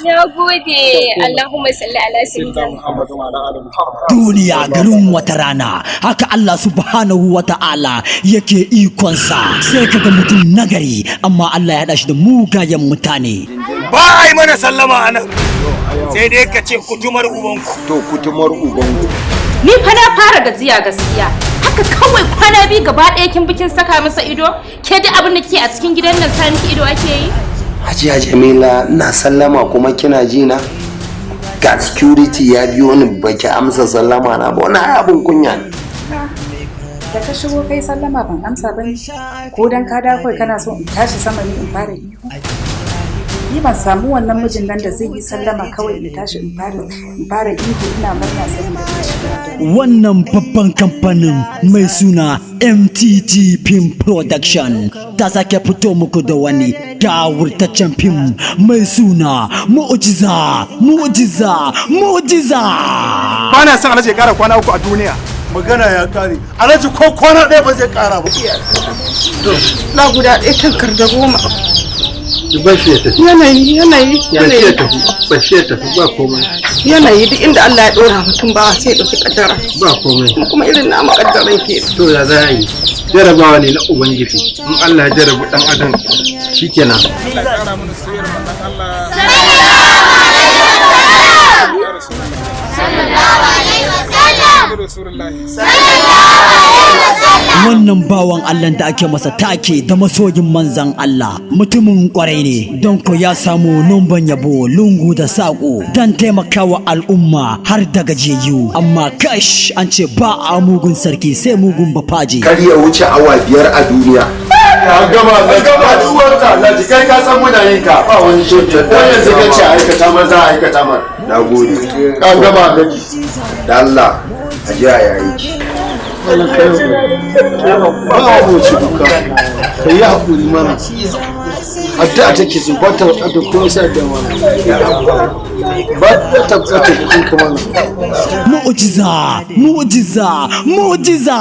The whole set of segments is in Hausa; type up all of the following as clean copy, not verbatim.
Na gode. Allahumma salli ala sayyidina Muhammad wa ala ali Muhammad. Duniya garin wata rana, haka Allah subhanahu wa ta'ala yake ikonsa. Sai kaga mutum nagari, amma Allah ya haɗa shi da mugayen mutane. Ba a yi mana sallama a nan, sai dai ka ce kutumar ubanku. To kutumar ubanku. Ni fa na fara gajiya gaskiya. Haka kawai kwana biyu gaba ɗaya kin bikin saka masa ido? Ke da abin da ke a cikin gidan nan sa miki ido ake yi? Hajiya Jamila na sallama kuma kina ji na? Ga security ya biyo ni baki amsa sallama na ba, wani abin kunya ne. Da ka shigo kai sallama ban amsa ba ne, ko dan ka da kai kana so in tashi sama ne in fara ihu? Ni ban samu wannan mijin nan da zai yi sallama kawai in tashi in fara ihu ina murna saboda wannan babban kamfanin mai suna MTT Film Production ta sake fito muku da wani gawurtaccen fim mai suna Mu'jiza. Ba na son Alhaji ya kara kwana 3 a duniya. Magana ya kare. Alhaji ko kwana ɗaya ba zai kara ba. na guda ɗaya tankar da 10. Bashi ya tafi. Yanayi. Bashi ya tafi ba komai. Yanayi duk inda Allah ya ɗora mutum ba sai ya ɗauki kaddara. Ba komai. Kuma irin na makaddaran ke. To ya za a yi? Jarabawa ne na Ubangiji. In Allah ya jarabu ɗan adam shikenan. Allah ya kara mana soyayyar manzon Allah. Wannan bawan Allah da ake masa take da masoyin manzan Allah mutumin kwarai ne, don ko ya samu numban yabo lungu da saƙo don taimakawa al'umma har da gajiyayyu. Amma kash, an ce ba a mugun sarki sai mugun bafaje. Kar ya wuce awa 5 a duniya. Ka gama duwarta Alhaji, kai ka san muna yin ka ba wani shirke. Wannan zai ce aikata mar za a aikata mar. Na gode. Ka gama Alhaji. Da Allah a ji a yayi. Ba wa mu ci duka. Ka yi haƙuri mana. Addu'a take su ba ta da kuma sai da mana. Ba ta tabbata kin kuma. Mu'jiza.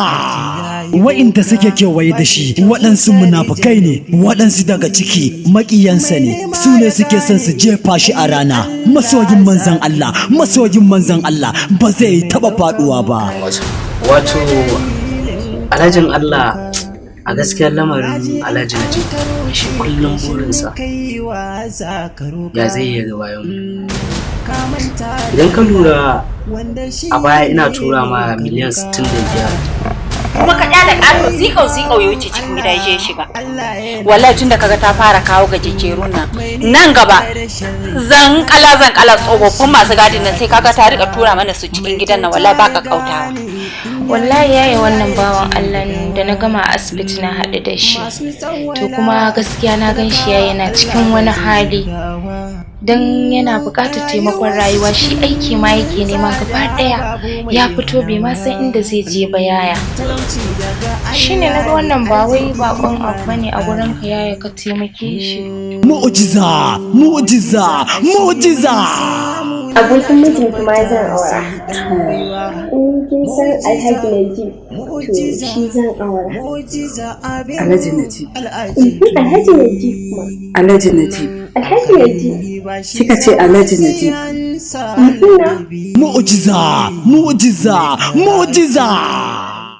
Wa'inda suke kewaye da shi waɗansu munafukai ne, waɗansu daga ciki maƙiyansa ne, su ne suke son su jefa shi a rana. Masoyin manzan Allah ba zai taɓa faɗuwa ba. Wato alhajin Allah a gaskiyar lamarin alhaji na shi kullum burinsa ya zai yi ga bayan. Idan ka lura a baya ina tura ma miliyan 65 kuma ka da ƙato zikau ya wuce cikin gida ya shiga. Wallahi tunda kaga ta fara kawo gajejerun nan gaba zan kala tsofaffin masu gadin nan sai kaga ta rika tura mana su cikin gidan nan, wallahi baka kautawa. Wallahi yayi wannan bawan Allah da na gama asibiti na haɗu da shi, to kuma gaskiya na gan shi yana cikin wani hali don yana buƙatar taimakon rayuwa. Shi aiki ma yake nema gaba ɗaya ya fito bai ma san inda zai je ba yaya. Shine na ga wannan ba wai bakon abu bane a gurin ka yaya, ka taimake shi. Mu'jiza. Abokin mijin kuma zan aura. In kin san Alhaji Najib, to shi zan aura. Alhaji Najib. Alhaji Najib kuma. Alhaji Najib. Alhaji Najib. Kika ce Alhaji Najib. Mu'jiza.